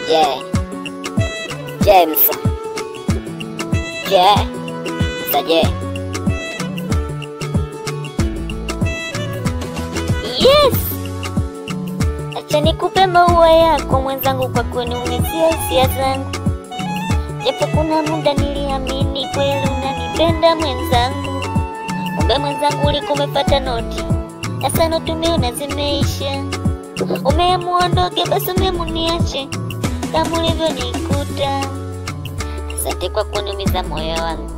Yeah. James. Yeah. Saje. Yes. Acha nikupe maua yako mwenzangu, kwa kuniumizia hisia zangu. Japo kuna muda niliamini kweli unanipenda mwenzangu. Kumbe mwenzangu ulikuwa umepata noti. Sasa noti umeona zimeisha. Umeamua ondoke, basi umemuniache kama ulivyonikuta. Asante kwa kuniumiza moyo wangu.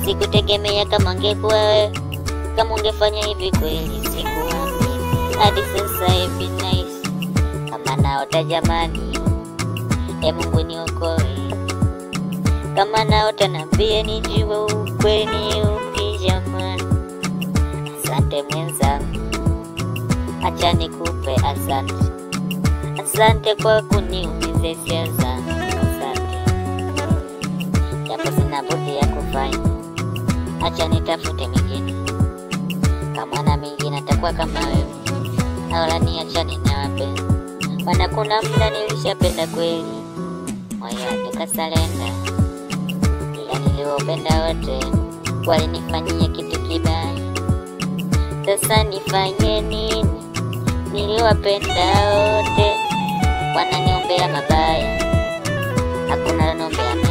Sikutegemea kama ungekuwa wewe, kama ungefanya hivi kweli sikuamini. Hadi sasa hivi nice kama naota jamani. Mungu niokoe. Kama naota niambie nijue ukweli ni upi jamani. Asante mwenzangu, acha nikupe asante. Asante kwa kuniumiza hisia zangu. Asante. Japo sina budi ya kufanya, acha nitafute mingine. Kama na mingine atakuwa kama wewe, wala niachane na wapenzi. Maana kuna muda nilishapenda kweli, moyo tukasalenda. Ila niliwapenda wote walinifanyia kitu kibaya. Sasa nifanye nini? Niliwapenda wote wananiombea mabaya, hakuna ananiombea mema.